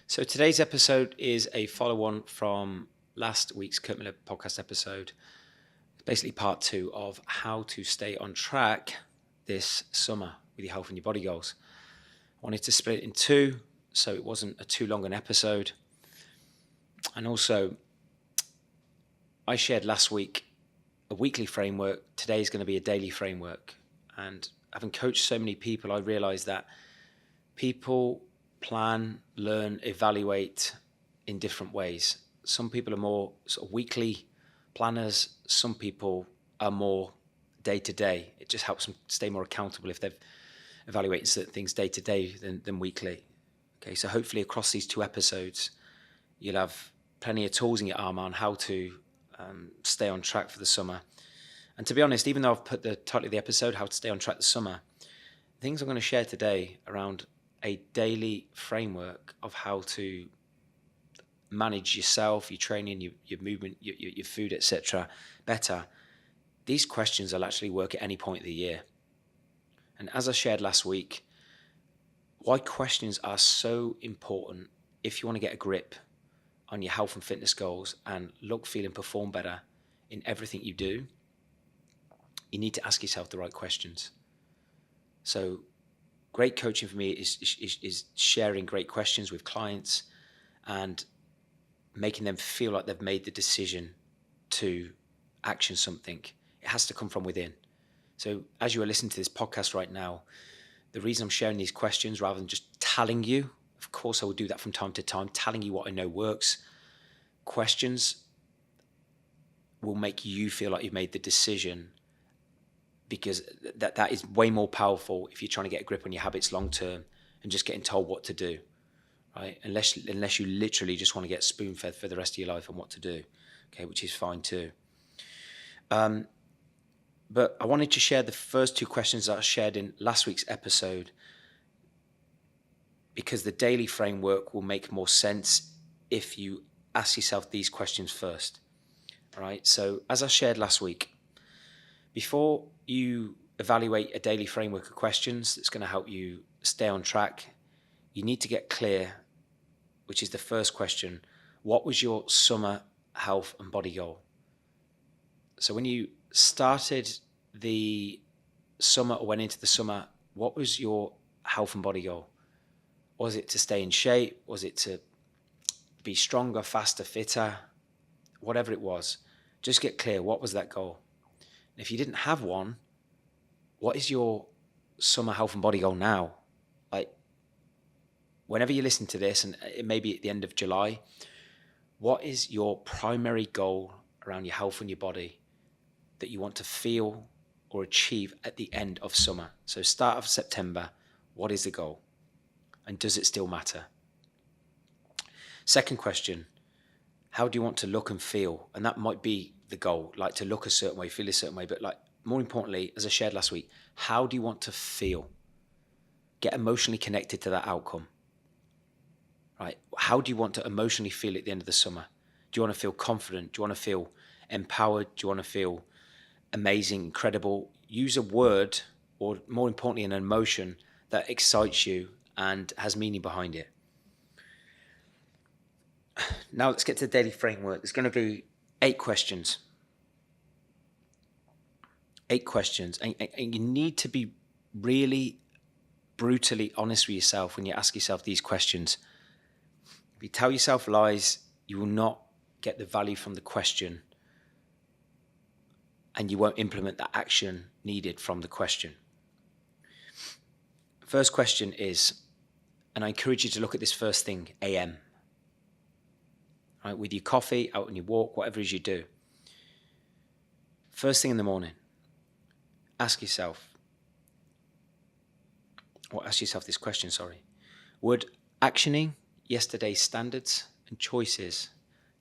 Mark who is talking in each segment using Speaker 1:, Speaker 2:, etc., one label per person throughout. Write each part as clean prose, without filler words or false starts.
Speaker 1: So today's episode is a follow-on from last week's Kirk Miller podcast episode. It's basically part 2 of how to stay on track this summer with your health and your body goals. I wanted to split it in 2 so it wasn't too long an episode. And also, I shared last week a weekly framework. Today is going to be a daily framework. And having coached so many people, I realized that people plan, learn, evaluate in different ways. Some people are more sort of weekly planners. Some people are more day to day. It just helps them stay more accountable if they've evaluated certain things day to day than weekly. Okay, so hopefully across these 2 episodes, you'll have plenty of tools in your armor on how to stay on track for the summer. And to be honest, even though I've put the title of the episode, How to Stay on Track this Summer, the things I'm going to share today around a daily framework of how to manage yourself, your training, your movement, your food, etc. better. These questions will actually work at any point of the year. And as I shared last week, why questions are so important if you want to get a grip on your health and fitness goals and look, feel, and perform better in everything you do, you need to ask yourself the right questions. So great coaching for me is sharing great questions with clients and making them feel like they've made the decision to action something. It has to come from within. So as you are listening to this podcast right now, the reason I'm sharing these questions rather than just telling you, of course I will do that from time to time, telling you what I know works. Questions will make you feel like you've made the decision, because that is way more powerful if you're trying to get a grip on your habits long term and just getting told what to do, right? Unless you literally just want to get spoon fed for the rest of your life on what to do, okay, which is fine too. But I wanted to share the first 2 questions that I shared in last week's episode, because the daily framework will make more sense if you ask yourself these questions first. All right. So as I shared last week, before you evaluate a daily framework of questions that's going to help you stay on track, you need to get clear, which is the first question. What was your summer health and body goal? So when you started the summer or went into the summer, what was your health and body goal? Was it to stay in shape? Was it to be stronger, faster, fitter? Whatever it was, just get clear. What was that goal? And if you didn't have one, what is your summer health and body goal now? Like, whenever you listen to this, and it may be at the end of July, what is your primary goal around your health and your body that you want to feel or achieve at the end of summer? So start of September, what is the goal? And does it still matter? Second question, how do you want to look and feel? And that might be the goal, like to look a certain way, feel a certain way. But like, more importantly, as I shared last week, how do you want to feel? Get emotionally connected to that outcome, right? How do you want to emotionally feel at the end of the summer? Do you want to feel confident? Do you want to feel empowered? Do you want to feel amazing, incredible? Use a word, or more importantly, an emotion that excites you and has meaning behind it. Now let's get to the daily framework. There's going to be 8 questions. 8 questions. And you need to be really brutally honest with yourself when you ask yourself these questions. If you tell yourself lies, you will not get the value from the question, and you won't implement the action needed from the question. First question is, and I encourage you to look at this first thing, AM. Right, with your coffee, out on your walk, whatever it is you do. First thing in the morning, ask yourself this question, Would actioning yesterday's standards and choices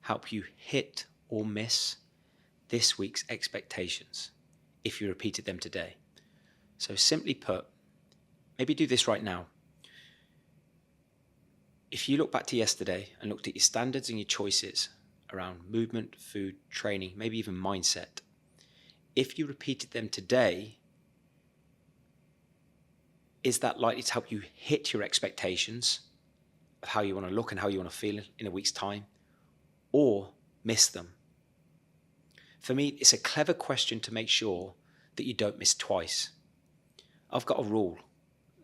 Speaker 1: help you hit or miss this week's expectations if you repeated them today? So simply put, maybe do this right now. If you look back to yesterday and looked at your standards and your choices around movement, food, training, maybe even mindset, if you repeated them today, is that likely to help you hit your expectations of how you want to look and how you want to feel in a week's time, or miss them? For me, it's a clever question to make sure that you don't miss twice. I've got a rule,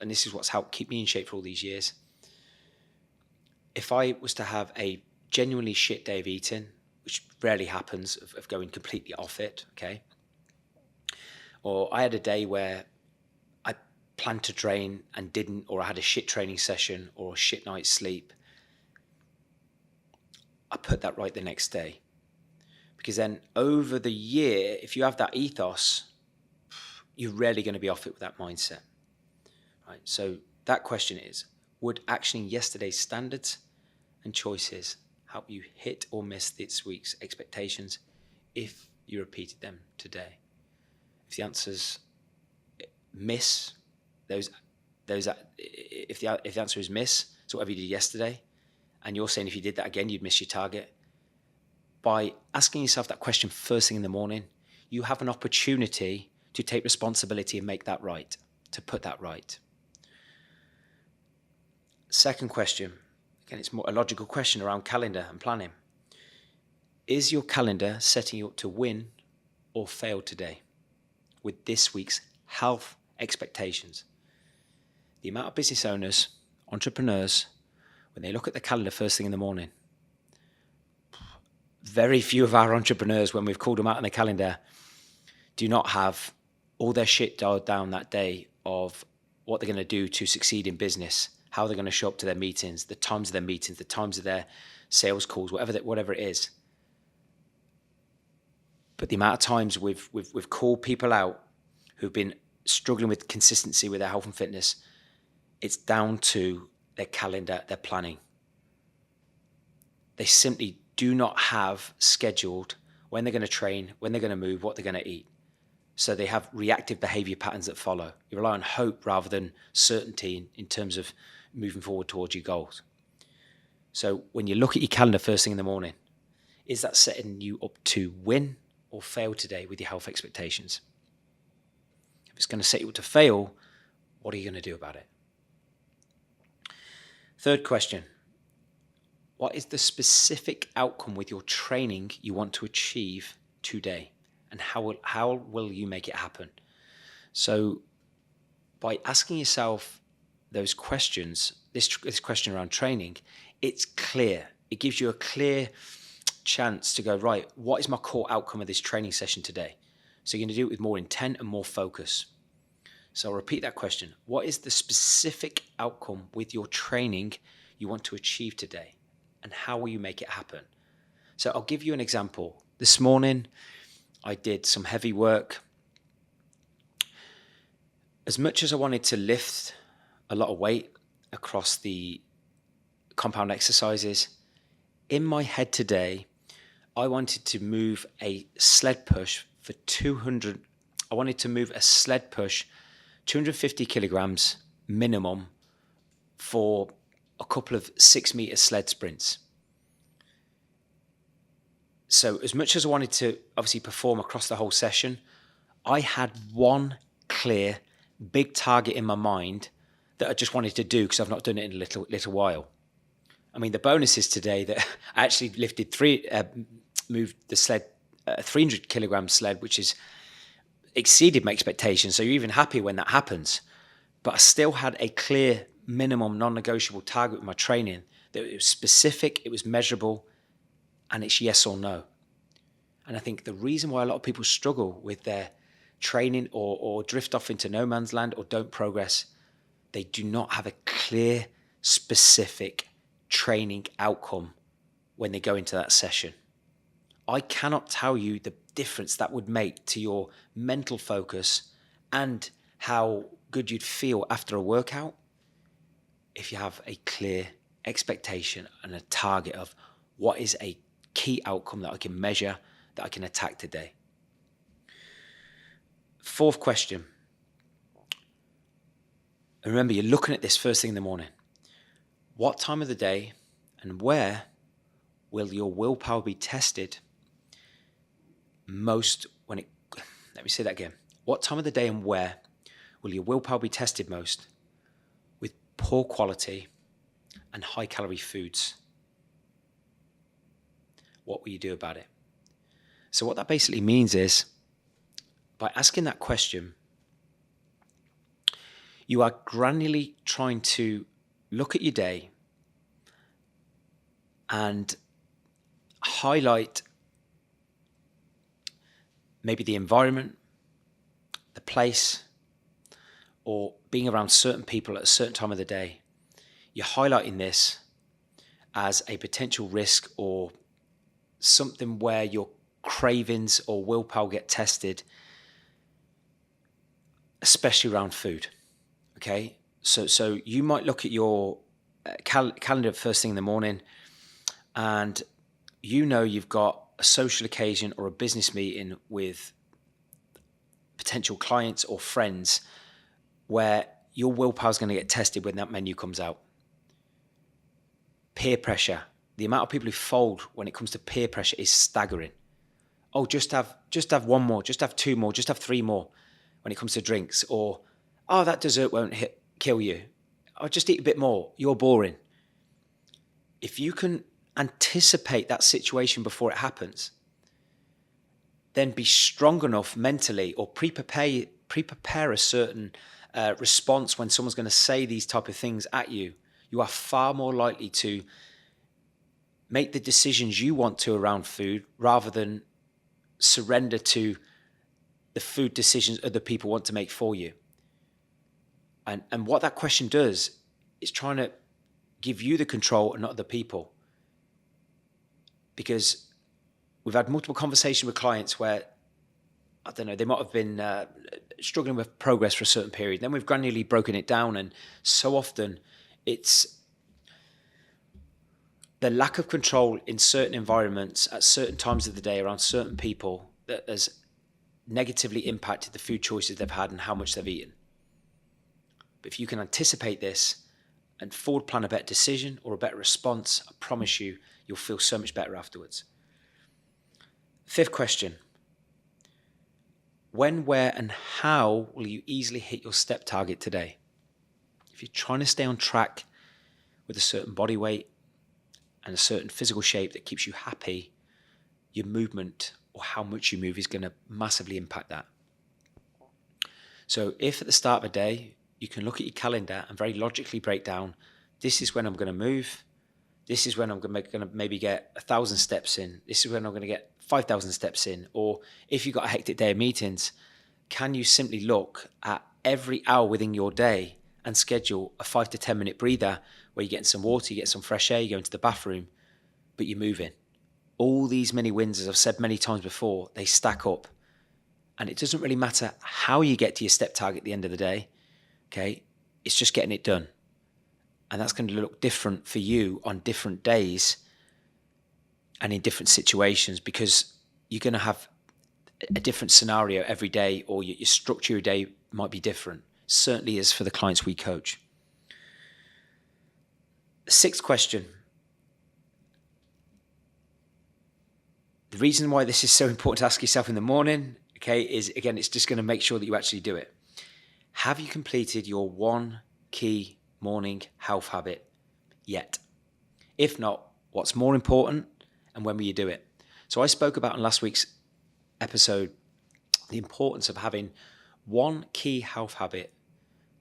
Speaker 1: and this is what's helped keep me in shape for all these years. If I was to have a genuinely shit day of eating, which rarely happens, of going completely off it, okay? Or I had a day where I planned to train and didn't, or I had a shit training session or a shit night's sleep, I put that right the next day. Because then over the year, if you have that ethos, you're rarely going to be off it with that mindset. Right? So that question is, would actioning yesterday's standards and choices help you hit or miss this week's expectations if you repeated them today? If the answer's miss, if the answer is miss, so whatever you did yesterday, and you're saying if you did that again, you'd miss your target, by asking yourself that question first thing in the morning, you have an opportunity to take responsibility and make that right, to put that right. Second question, again, it's more a logical question around calendar and planning. Is your calendar setting you up to win or fail today with this week's health expectations? The amount of business owners, entrepreneurs, when they look at the calendar first thing in the morning, very few of our entrepreneurs, when we've called them out on the calendar, do not have all their shit dialed down that day of what they're going to do to succeed in business, how they're going to show up to their meetings, the times of their meetings, the times of their sales calls, whatever it is. But the amount of times we've called people out who've been struggling with consistency with their health and fitness, it's down to their calendar, their planning. They simply do not have scheduled when they're going to train, when they're going to move, what they're going to eat. So they have reactive behavior patterns that follow. You rely on hope rather than certainty in terms of moving forward towards your goals. So when you look at your calendar first thing in the morning, is that setting you up to win or fail today with your health expectations? If it's going to set you up to fail, what are you going to do about it? Third question, what is the specific outcome with your training you want to achieve today? And how will you make it happen? So by asking yourself those questions, this question around training, it's clear. It gives you a clear chance to go, right, what is my core outcome of this training session today? So you're going to do it with more intent and more focus. So I'll repeat that question. What is the specific outcome with your training you want to achieve today? And how will you make it happen? So I'll give you an example. This morning, I did some heavy work. As much as I wanted to lift a lot of weight across the compound exercises, in my head today, I wanted to move a sled push for 200. I wanted to move a sled push 250 kilograms minimum for a couple of 6-meter sled sprints. So as much as I wanted to obviously perform across the whole session, I had one clear big target in my mind that I just wanted to do because I've not done it in a little while. I mean, the bonus is today that I actually moved the sled, 300 kilogram sled, which is exceeded my expectations. So you're even happy when that happens. But I still had a clear minimum non-negotiable target with my training that it was specific, it was measurable, and it's yes or no. And I think the reason why a lot of people struggle with their training or drift off into no man's land or don't progress, they do not have a clear, specific training outcome when they go into that session. I cannot tell you the difference that would make to your mental focus and how good you'd feel after a workout if you have a clear expectation and a target of what is a key outcome that I can measure, that I can attack today. Fourth question. And remember, you're looking at this first thing in the morning. What time of the day and where will your willpower be tested most let me say that again. What time of the day and where will your willpower be tested most with poor quality and high calorie foods. What will you do about it? So what that basically means is, by asking that question, you are granularly trying to look at your day and highlight maybe the environment, the place, or being around certain people at a certain time of the day. You're highlighting this as a potential risk or something where your cravings or willpower get tested, especially around food. Okay, so you might look at your calendar first thing in the morning, and you've got a social occasion or a business meeting with potential clients or friends where your willpower is going to get tested when that menu comes out. Peer pressure. The amount of people who fold when it comes to peer pressure is staggering. Oh, just have one more, just have two more, just have three more when it comes to drinks. Or, oh, that dessert won't kill you. Oh, just eat a bit more. You're boring. If you can anticipate that situation before it happens, then be strong enough mentally or pre-prepare a certain response when someone's going to say these type of things at you. You are far more likely to make the decisions you want to around food rather than surrender to the food decisions other people want to make for you. And what that question does is trying to give you the control and not other people. Because we've had multiple conversations with clients where, I don't know, they might have been struggling with progress for a certain period. Then we've granularly broken it down, and so often it's the lack of control in certain environments at certain times of the day around certain people that has negatively impacted the food choices they've had and how much they've eaten. But if you can anticipate this and forward plan a better decision or a better response, I promise you, you'll feel so much better afterwards. Fifth question. When, where, and how will you easily hit your step target today? If you're trying to stay on track with a certain body weight and a certain physical shape that keeps you happy, your movement or how much you move is going to massively impact that. So if at the start of a day, you can look at your calendar and very logically break down, this is when I'm going to move. This is when I'm going to maybe get 1,000 steps in. This is when I'm going to get 5,000 steps in. Or if you've got a hectic day of meetings, can you simply look at every hour within your day and schedule a 5 to 10 minute breather where you're getting some water, you get some fresh air, you go into the bathroom, but you're moving. All these mini wins, as I've said many times before, they stack up. And it doesn't really matter how you get to your step target at the end of the day. Okay, it's just getting it done. And that's going to look different for you on different days and in different situations, because you're going to have a different scenario every day, or your structure of your day might be different. Certainly is for the clients we coach. The sixth question. The reason why this is so important to ask yourself in the morning, okay, is again, it's just going to make sure that you actually do it. Have you completed your one key morning health habit yet? If not, what's more important and when will you do it? So I spoke about in last week's episode the importance of having one key health habit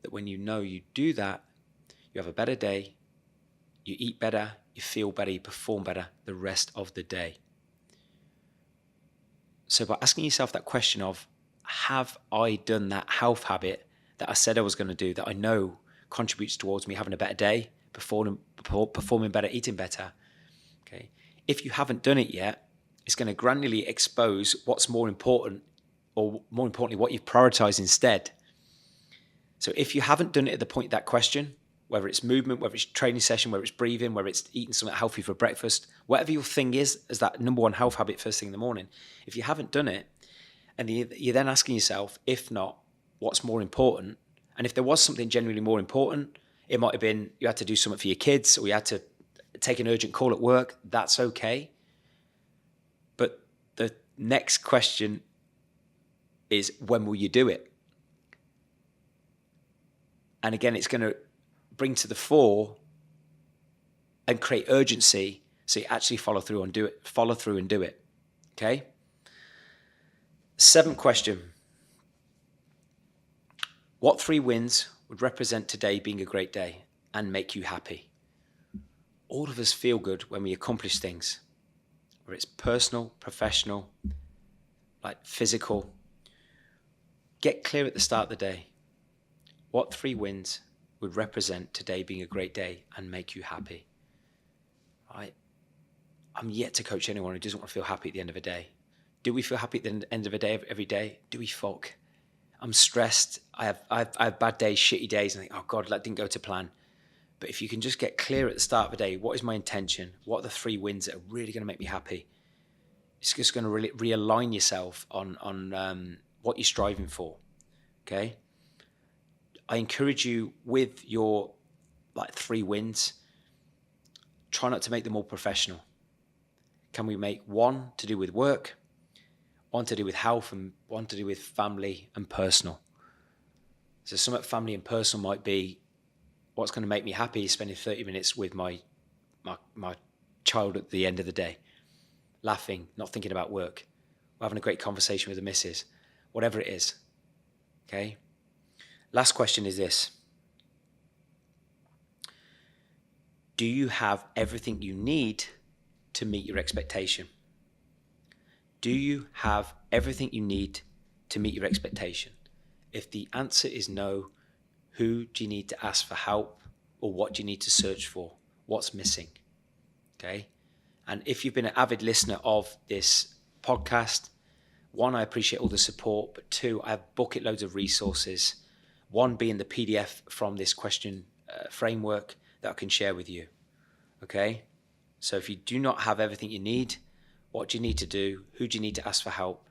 Speaker 1: that when you know you do that, you have a better day, you eat better, you feel better, you perform better the rest of the day. So by asking yourself that question of, have I done that health habit that I said I was going to do, that I know contributes towards me having a better day, performing better, eating better? Okay. If you haven't done it yet, it's going to gradually expose what's more important, or more importantly, what you've prioritized instead. So if you haven't done it at the point of that question, whether it's movement, whether it's training session, whether it's breathing, whether it's eating something healthy for breakfast, whatever your thing is as that number one health habit first thing in the morning, if you haven't done it, and you're then asking yourself, if not, what's more important? And if there was something genuinely more important, it might have been you had to do something for your kids, or you had to take an urgent call at work, that's okay. But the next question is, when will you do it? And again, it's going to bring to the fore and create urgency so you actually follow through and do it. Okay? 7th question. What 3 wins would represent today being a great day and make you happy? All of us feel good when we accomplish things, whether it's personal, professional, like physical. Get clear at the start of the day. What 3 wins would represent today being a great day and make you happy? Right? I'm yet to coach anyone who doesn't want to feel happy at the end of a day. Do we feel happy at the end of a day every day? Do we fuck? I'm stressed. I have bad days, shitty days, and I think, oh God, that didn't go to plan. But if you can just get clear at the start of the day, what is my intention? What are the 3 wins that are really going to make me happy? It's just going to really realign yourself on what you're striving for. Okay? I encourage you with your 3 wins, try not to make them all professional. Can we make 1 to do with work, 1 to do with health, and 1 to do with family and personal? So some of family and personal might be, what's going to make me happy is spending 30 minutes with my child at the end of the day, laughing, not thinking about work, or having a great conversation with the missus, whatever it is. Okay? Last question is this. Do you have everything you need to meet your expectation? Do you have everything you need to meet your expectation? If the answer is no, who do you need to ask for help, or what do you need to search for? What's missing? Okay? And if you've been an avid listener of this podcast, 1, I appreciate all the support, but 2, I have bucket loads of resources. 1 being the PDF from this question framework that I can share with you. Okay? So if you do not have everything you need, what do you need to do? Who do you need to ask for help?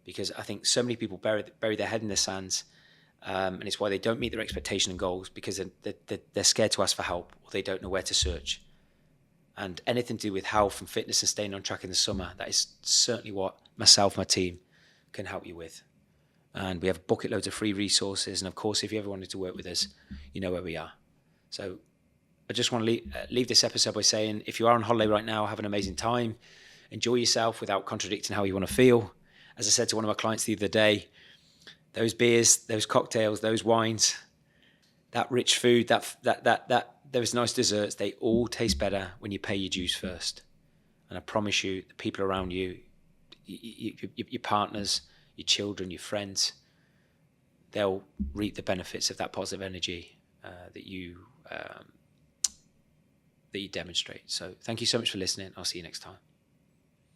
Speaker 1: Because I think so many people bury their head in the sands, and it's why they don't meet their expectation and goals, because they're scared to ask for help, or they don't know where to search. And anything to do with health and fitness and staying on track in the summer, that is certainly what myself, my team can help you with. And we have bucket loads of free resources. And of course, if you ever wanted to work with us, you know where we are. So I just want to leave this episode by saying, if you are on holiday right now, have an amazing time. Enjoy yourself without contradicting how you want to feel. As I said to one of my clients the other day, those beers, those cocktails, those wines, that rich food, those nice desserts, they all taste better when you pay your dues first. And I promise you, the people around you, your partners, your children, your friends, they'll reap the benefits of that positive energy that you demonstrate. So thank you so much for listening. I'll see you next time.